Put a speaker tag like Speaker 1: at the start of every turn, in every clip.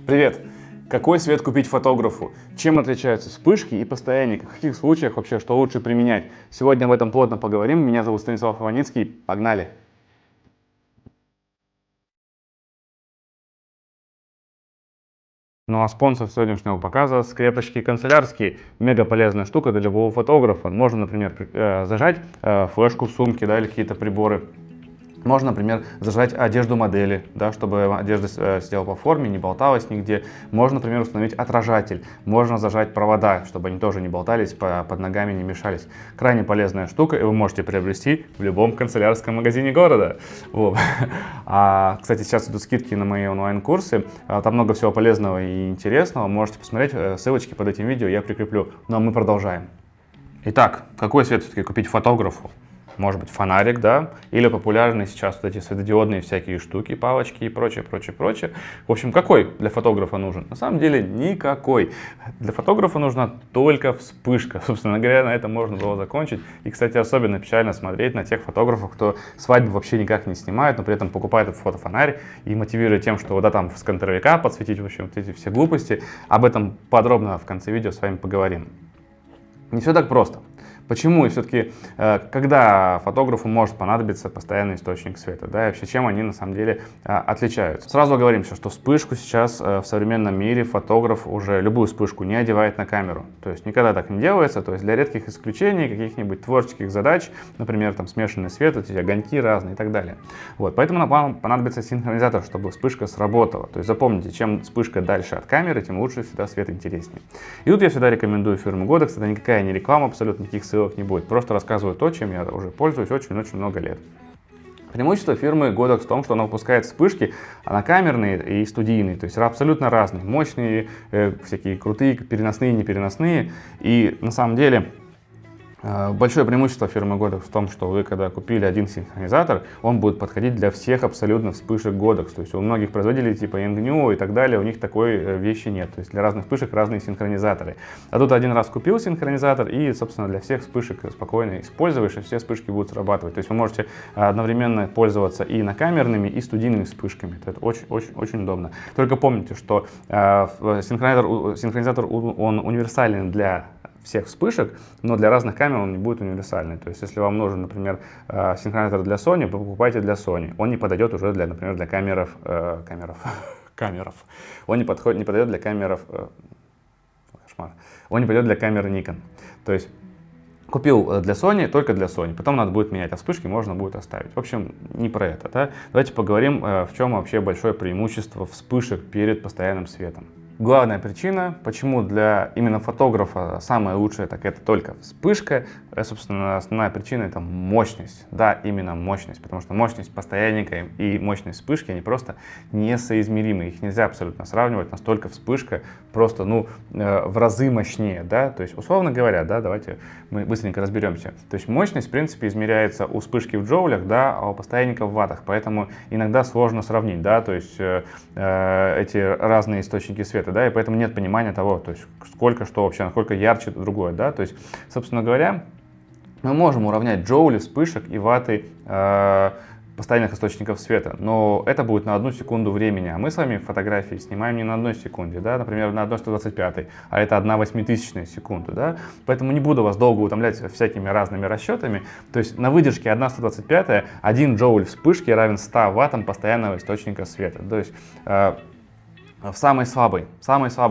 Speaker 1: Привет! Какой свет купить фотографу? Чем отличаются вспышки и постоянник? В каких случаях вообще что лучше применять? Сегодня об этом плотно поговорим. Меня зовут Станислав Иваницкий. Погнали! Ну а спонсор сегодняшнего показа — скрепочки канцелярские. Мега полезная штука для любого фотографа. Можно, например, зажать флешку в сумке, да, или какие-то приборы. Можно, например, зажать одежду модели, да, чтобы одежда сидела по форме, не болталась нигде. Можно, например, установить отражатель. Можно зажать провода, чтобы они тоже не болтались, под ногами не мешались. Крайне полезная штука, и вы можете приобрести в любом канцелярском магазине города. Вот. Кстати, сейчас идут скидки на мои онлайн-курсы. Там много всего полезного и интересного. Можете посмотреть, ссылочки под этим видео я прикреплю. Ну а мы продолжаем. Итак, какой свет все-таки купить фотографу? Может быть, фонарик, да, или популярные сейчас вот эти светодиодные всякие штуки, палочки и прочее, прочее, прочее. В общем, какой для фотографа нужен? На самом деле никакой. Для фотографа нужна только вспышка. Собственно говоря, на этом можно было закончить. И, кстати, особенно печально смотреть на тех фотографов, кто свадьбу вообще никак не снимает, но при этом покупает этот фотофонарь и мотивирует тем, что да, там с контровика подсветить, в общем, вот эти все глупости. Об этом подробно в конце видео с вами поговорим. Не все так просто. Почему и все-таки, когда фотографу может понадобиться постоянный источник света, да, и вообще чем они на самом деле отличаются? Сразу оговоримся, что вспышку сейчас в современном мире фотограф уже любую вспышку не одевает на камеру. То есть никогда так не делается, то есть для редких исключений, каких-нибудь творческих задач, например, там смешанный свет, эти огоньки разные и так далее. Вот, поэтому вам понадобится синхронизатор, чтобы вспышка сработала. То есть запомните, чем вспышка дальше от камеры, тем лучше всегда свет интереснее. И тут я всегда рекомендую фирму Godox, это никакая не реклама, абсолютно никаких ссылок не будет. Просто рассказываю то, чем я уже пользуюсь очень-очень много лет. Преимущество фирмы Godox в том, что она выпускает вспышки однокамерные и студийные, то есть абсолютно разные, мощные, всякие крутые, переносные, непереносные. И на самом деле большое преимущество фирмы Godox в том, что вы, когда купили один синхронизатор, он будет подходить для всех абсолютно вспышек Godox. То есть у многих производителей типа Yngnuo и так далее, у них такой вещи нет. То есть для разных вспышек разные синхронизаторы. А тут один раз купил синхронизатор и, собственно, для всех вспышек спокойно используешь, и все вспышки будут срабатывать. То есть вы можете одновременно пользоваться и накамерными, и студийными вспышками. Это очень удобно. Только помните, что синхронизатор он универсален для всех вспышек, но для разных камер он не будет универсальный. То есть, если вам нужен, например, синхронизатор для Sony, вы покупаете для Sony. Он не подойдет уже для, например, для камеров. Он не подойдет для камеров. Он не подойдет для камеры Nikon. То есть купил для Sony, только для Sony. Потом надо будет менять, а вспышки можно будет оставить. В общем, не про это. Да? Давайте поговорим, в чем вообще большое преимущество вспышек перед постоянным светом. Главная причина, почему для именно фотографа самое лучшее, так это только вспышка. Собственно, основная причина — это мощность. Да, именно мощность, потому что мощность постоянника и мощность вспышки, они просто несоизмеримы. Их нельзя абсолютно сравнивать, настолько вспышка просто, в разы мощнее, да. То есть, условно говоря, да, давайте мы быстренько разберемся. То есть мощность, в принципе, измеряется у вспышки в джоулях, да, а у постоянника в ваттах, поэтому иногда сложно сравнить, да, то есть эти разные источники света. Да, и поэтому нет понимания того, то есть сколько что вообще, насколько ярче другое, да, то есть, собственно говоря, мы можем уравнять джоули вспышек и ватты постоянных источников света, но это будет на 1 секунду времени, а мы с вами фотографии снимаем не на 1 секунде, да, например, на 1/125, а это 1/8000 секунды, да, поэтому не буду вас долго утомлять всякими разными расчетами, то есть на выдержке 1/125 1 джоуль вспышки равен 100 ваттам постоянного источника света, то есть в самой слабой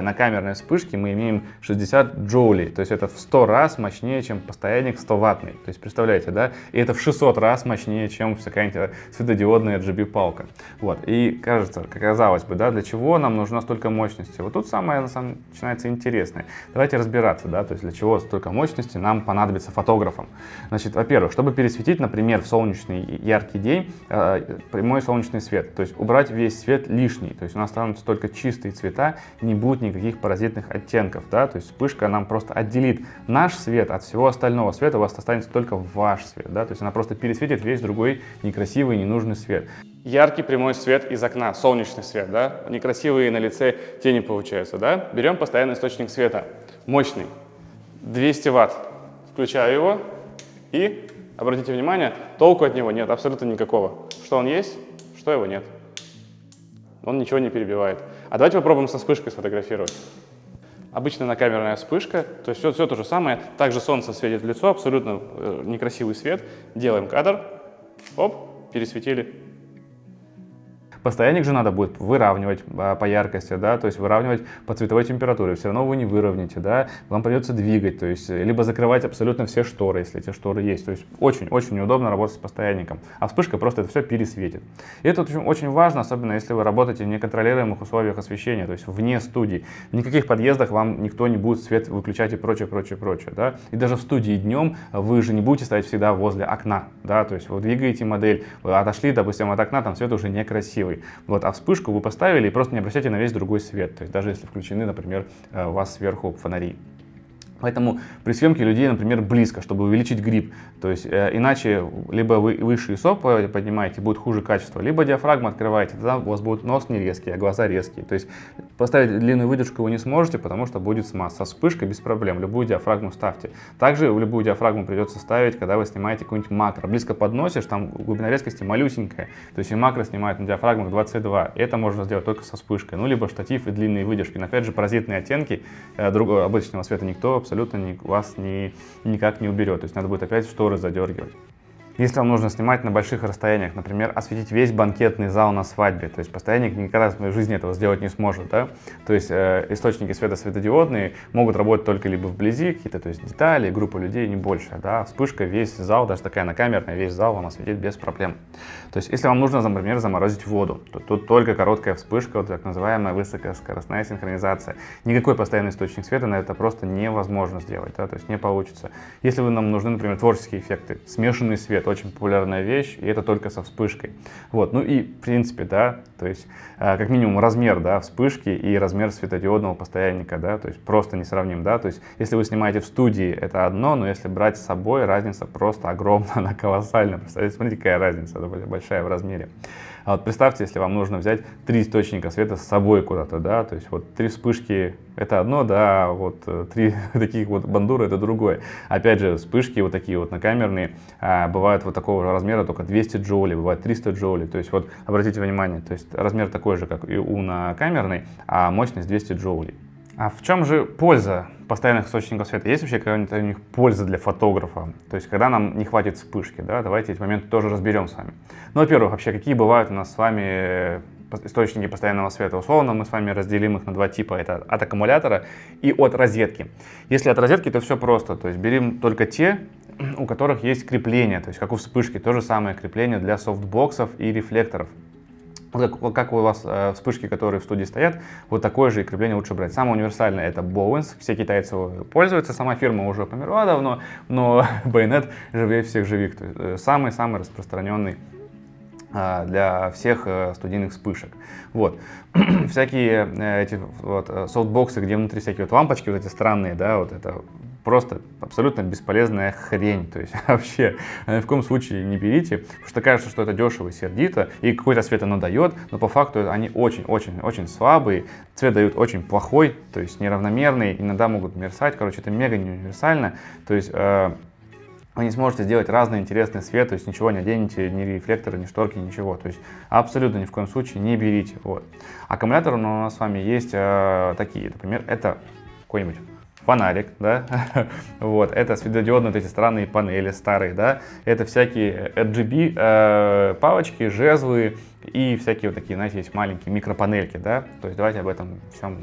Speaker 1: накамерной вспышке мы имеем 60 джоулей, то есть это в 100 раз мощнее, чем постоянник 100-ваттный. То есть представляете, да? И это в 600 раз мощнее, чем какая-нибудь светодиодная RGB-палка. Вот. И кажется, казалось бы, да, для чего нам нужна столько мощности? Вот тут самое начинается интересное. Давайте разбираться, да, то есть для чего столько мощности нам понадобится фотографам. Значит, во-первых, чтобы пересветить, например, в солнечный яркий день прямой солнечный свет, то есть убрать весь свет лишний, то есть у нас останутся только чистые цвета, не будет никаких паразитных оттенков, да, то есть вспышка нам просто отделит наш свет от всего остального света, у вас останется только ваш свет, да, то есть она просто пересветит весь другой некрасивый, ненужный свет. Яркий прямой свет из окна, солнечный свет, да, некрасивые на лице тени получаются, да, берем постоянный источник света, мощный, 200 ватт, включаю его и, обратите внимание, толку от него нет абсолютно никакого, что он есть, что его нет. Он ничего не перебивает. А давайте попробуем со вспышкой сфотографировать. Обычно накамерная вспышка, то есть все то же самое. Также солнце светит в лицо, абсолютно некрасивый свет. Делаем кадр, оп, пересветили. Постоянник же надо будет выравнивать по яркости, да, то есть выравнивать по цветовой температуре. Все равно вы не выровняете, да, вам придется двигать, то есть либо закрывать абсолютно все шторы, если эти шторы есть. То есть очень-очень неудобно работать с постоянником. А вспышка просто это все пересветит. И это очень важно, особенно если вы работаете в неконтролируемых условиях освещения, то есть вне студии. В никаких подъездах вам никто не будет свет выключать и прочее, да. И даже в студии днем вы же не будете стоять всегда возле окна, да, то есть вы двигаете модель, вы отошли, допустим, от окна, там свет уже некрасивый. Вот, а вспышку вы поставили и просто не обращайте на весь другой свет, то есть даже если включены, например, у вас сверху фонари. Поэтому при съемке людей, например, близко, чтобы увеличить грип. То есть иначе либо вы выше ISO поднимаете, будет хуже качество, либо диафрагму открываете, тогда у вас будет нос не резкий, а глаза резкие. То есть поставить длинную выдержку вы не сможете, потому что будет смаз. Со вспышкой без проблем, любую диафрагму ставьте. Также в любую диафрагму придется ставить, когда вы снимаете какой-нибудь макро. Близко подносишь, там глубина резкости малюсенькая. То есть и макро снимают на диафрагмах 22. Это можно сделать только со вспышкой. Ну, либо штатив и длинные выдержки. Но опять же, паразитные оттенки другого обычного света никто абсолютно вас никак не уберет. То есть надо будет опять шторы задергивать. Если вам нужно снимать на больших расстояниях, например, осветить весь банкетный зал на свадьбе, то есть постоянник никогда в своей жизни этого сделать не сможет, да? То есть источники света светодиодные могут работать только либо вблизи, какие-то, то есть детали, группа людей, не больше, да? Вспышка, весь зал, даже такая накамерная, весь зал вам осветит без проблем. То есть если вам нужно, например, заморозить воду, то тут только короткая вспышка, вот так называемая высокоскоростная синхронизация. Никакой постоянный источник света на это просто невозможно сделать, да? То есть не получится. Если нам нужны, например, творческие эффекты, смешанный свет, очень популярная вещь, и это только со вспышкой. Вот, ну и в принципе, да, то есть как минимум размер, да, вспышки и размер светодиодного постоянника, да, то есть просто несравним, да, то есть если вы снимаете в студии, это одно, но если брать с собой, разница просто огромная, она колоссальная. Представляете, смотрите, какая разница, большая в размере. А вот представьте, если вам нужно взять 3 источника света с собой куда-то, да, то есть вот 3 вспышки это одно, да, а вот 3 таких вот бандуры это другое. Опять же, вспышки вот такие вот накамерные бывают вот такого же размера, только 200 джоулей, бывает 300 джоулей. То есть вот обратите внимание, то есть размер такой же, как и у накамерной, а мощность 200 джоулей. А в чем же польза постоянных источников света? Есть вообще какая-нибудь у них польза для фотографа? То есть, когда нам не хватит вспышки, да, давайте эти моменты тоже разберем с вами. Ну, во-первых, вообще, какие бывают у нас с вами источники постоянного света? Условно, мы с вами разделим их на 2 типа. Это от аккумулятора и от розетки. Если от розетки, то все просто. То есть, берем только те, у которых есть крепление. То есть, как у вспышки, то же самое крепление для софтбоксов и рефлекторов. Как у вас вспышки, которые в студии стоят, вот такое же крепление лучше брать. Самое универсальное это Bowens, все китайцы пользуются, сама фирма уже померла давно, но Bayonet живее всех живых, самый-самый распространенный для всех студийных вспышек. Вот. Всякие эти вот софтбоксы, где внутри всякие вот лампочки, вот эти странные, да, вот это просто абсолютно бесполезная хрень. То есть вообще ни в коем случае не берите, потому что кажется, что это дешево и сердито, и какой-то свет оно дает, но по факту они очень-очень-очень слабые, цвет дают очень плохой, то есть неравномерный, иногда могут мерцать, короче, это мега не универсально, то есть вы не сможете сделать разный интересный свет, то есть ничего не оденете, ни рефлекторы, ни шторки, ничего. То есть абсолютно ни в коем случае не берите. Вот. Аккумуляторы у нас с вами есть такие, например, это какой-нибудь фонарик, да, вот, это светодиодные вот эти странные панели старые, да, это всякие RGB палочки, жезлы и всякие вот такие, знаете, есть маленькие микропанельки, да, то есть давайте об этом всем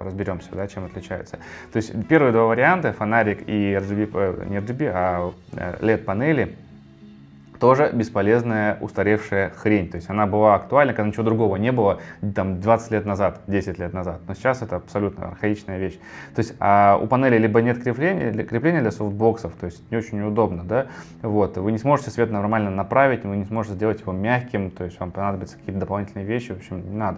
Speaker 1: разберемся, да, чем отличаются. То есть первые 2 варианта, фонарик и RGB, не RGB, а LED-панели, тоже бесполезная устаревшая хрень. То есть она была актуальна, когда ничего другого не было, там 20 лет назад, 10 лет назад. Но сейчас это абсолютно архаичная вещь. То есть у панели либо нет крепления для софтбоксов, то есть не очень удобно, да. Вот. Вы не сможете свет нормально направить, вы не сможете сделать его мягким, то есть вам понадобятся какие-то дополнительные вещи, в общем, не надо.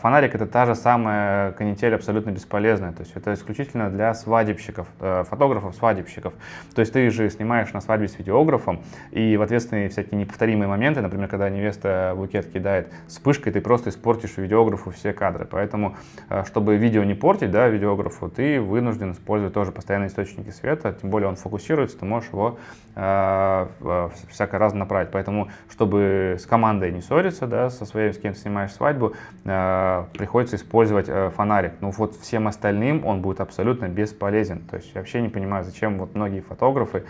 Speaker 1: Фонарик это та же самая канитель, абсолютно бесполезная. То есть это исключительно для свадебщиков, фотографов-свадебщиков. То есть ты же снимаешь на свадьбе с видеографом, и в ответственности интересные всякие неповторимые моменты, например, когда невеста букет кидает вспышкой, ты просто испортишь видеографу все кадры. Поэтому, чтобы видео не портить, да, видеографу, ты вынужден использовать тоже постоянные источники света, тем более он фокусируется, ты можешь его всяко разно направить. Поэтому, чтобы с командой не ссориться, да, со своим, с кем ты снимаешь свадьбу, приходится использовать фонарик. Ну вот всем остальным он будет абсолютно бесполезен. То есть я вообще не понимаю, зачем вот многие фотографы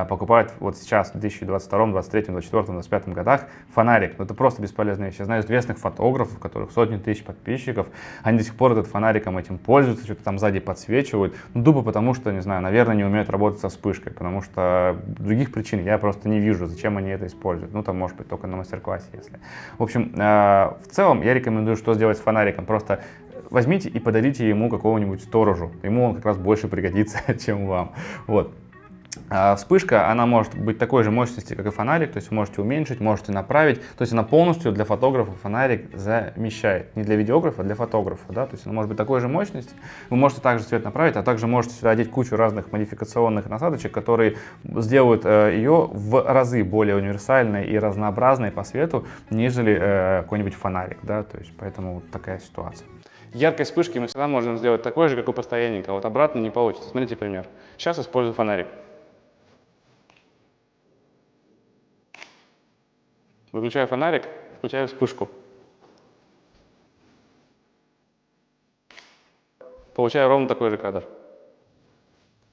Speaker 1: покупают вот сейчас, в 2022, 2023, 2024, 2025 годах фонарик. Ну это просто бесполезная вещь. Я знаю известных фотографов, у которых сотни тысяч подписчиков, они до сих пор этот фонариком этим пользуются, что-то там сзади подсвечивают. Ну тупо потому, что, не знаю, наверное, не умеют работать со вспышкой, потому что других причин я просто не вижу, зачем они это используют. Ну, там, может быть, только на мастер-классе, если. В общем, в целом, я рекомендую, что сделать с фонариком. Просто возьмите и подарите ему какого-нибудь сторожу. Ему он как раз больше пригодится, чем вам. Вот. Вспышка, она может быть такой же мощности, как и фонарик, то есть вы можете уменьшить, можете направить, то есть она полностью для фотографа фонарик замещает, не для видеографа, а для фотографа, да, то есть она может быть такой же мощности, вы можете также свет направить, а также можете сюда одеть кучу разных модификационных насадочек, которые сделают ее в разы более универсальной и разнообразной по свету, нежели какой-нибудь фонарик, да, то есть поэтому вот такая ситуация. Яркость вспышки мы всегда можем сделать такой же, как у постоянника, вот обратно не получится. Смотрите пример. Сейчас использую фонарик. Выключаю фонарик, включаю вспышку. Получаю ровно такой же кадр.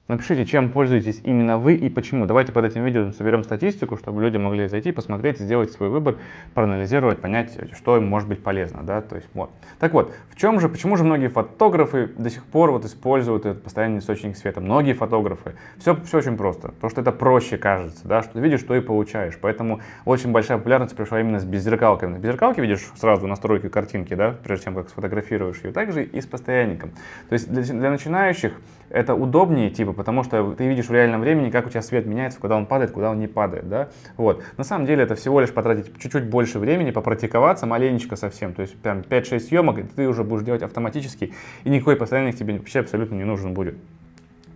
Speaker 1: Напишите, чем пользуетесь именно вы и почему. Давайте под этим видео соберем статистику, чтобы люди могли зайти, посмотреть, сделать свой выбор, проанализировать, понять, что им может быть полезно. Да? То есть, вот. Так вот, почему же многие фотографы до сих пор вот используют этот постоянный источник света? Многие фотографы. Все очень просто, потому что это проще кажется, да? Что ты видишь, что и получаешь. Поэтому очень большая популярность пришла именно с беззеркалками. На беззеркалке видишь сразу настройки картинки, да? Прежде чем как сфотографируешь ее. Также и с постоянником. То есть для начинающих это удобнее, типа, потому что ты видишь в реальном времени, как у тебя свет меняется, куда он падает, куда он не падает, да, вот. На самом деле это всего лишь потратить чуть-чуть больше времени, попрактиковаться маленечко совсем, то есть прям 5-6 съемок, и ты уже будешь делать автоматически, и никакой постоянник тебе вообще абсолютно не нужен будет.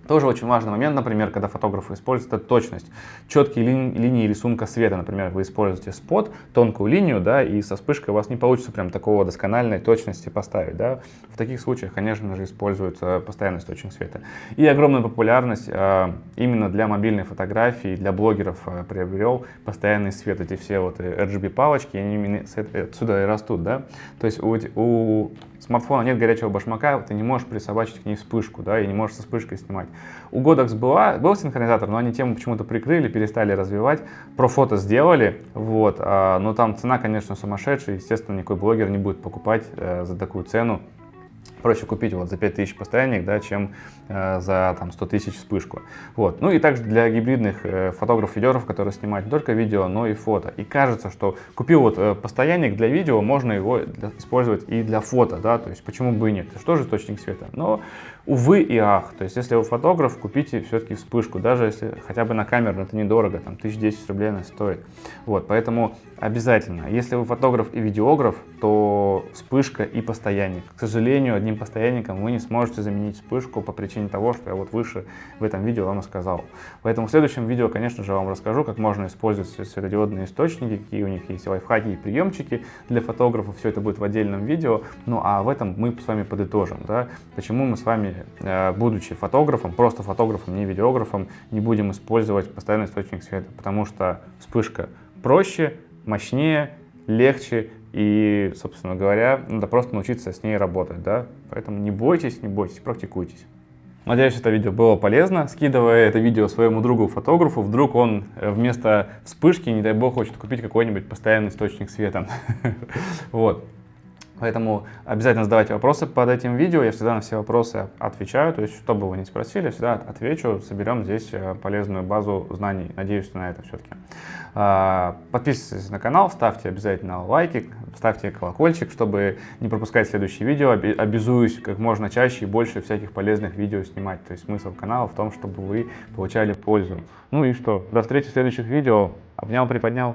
Speaker 1: Тоже очень важный момент, например, когда фотографы используют, это точность. Четкие линии рисунка света, например, вы используете спот, тонкую линию, да, и со вспышкой у вас не получится прям такого доскональной точности поставить, да. В таких случаях, конечно же, используется постоянный источник света. И огромную популярность именно для мобильной фотографии, для блогеров приобрел постоянный свет. Эти все вот RGB-палочки, они именно отсюда и растут, да. То есть у смартфона нет горячего башмака, ты не можешь присобачить к ней вспышку, да, и не можешь со вспышкой снимать. У Godox был синхронизатор, но они тему почему-то прикрыли, перестали развивать, про фото сделали, вот, но там цена, конечно, сумасшедшая, естественно, никакой блогер не будет покупать за такую цену. Проще купить вот за 5000 постоянник, да, чем за там 100 тысяч вспышку. Вот. Ну и также для гибридных фотографов-видеографов, которые снимают не только видео, но и фото. И кажется, что купил вот постоянник для видео, можно его использовать и для фото, да, то есть почему бы и нет, это же тоже источник света. Но увы и ах, то есть если вы фотограф, купите все-таки вспышку, даже если хотя бы на камеру, это недорого, там 1010 рублей она стоит. Вот, поэтому обязательно, если вы фотограф и видеограф, то вспышка и постоянник. К сожалению, одним постоянником вы не сможете заменить вспышку по причине того, что я вот выше в этом видео вам и сказал. Поэтому в следующем видео, конечно же, вам расскажу, как можно использовать светодиодные источники, какие у них есть лайфхаки и приемчики для фотографов. Все это будет в отдельном видео. Ну а в этом мы с вами подытожим, да, почему мы с вами, будучи фотографом, просто фотографом, не видеографом, не будем использовать постоянный источник света, потому что вспышка проще, мощнее, легче и, собственно говоря, надо просто научиться с ней работать, да, поэтому не бойтесь, практикуйтесь. Надеюсь, это видео было полезно. Скидывая это видео своему другу-фотографу, вдруг он вместо вспышки, не дай бог, хочет купить какой-нибудь постоянный источник света. Вот. Поэтому обязательно задавайте вопросы под этим видео, я всегда на все вопросы отвечаю, то есть что бы вы ни спросили, я всегда отвечу, соберем здесь полезную базу знаний, надеюсь на это все-таки. Подписывайтесь на канал, ставьте обязательно лайки, ставьте колокольчик, чтобы не пропускать следующие видео, обязуюсь как можно чаще и больше всяких полезных видео снимать, то есть смысл канала в том, чтобы вы получали пользу. Ну и что, до встречи в следующих видео, обнял, приподнял.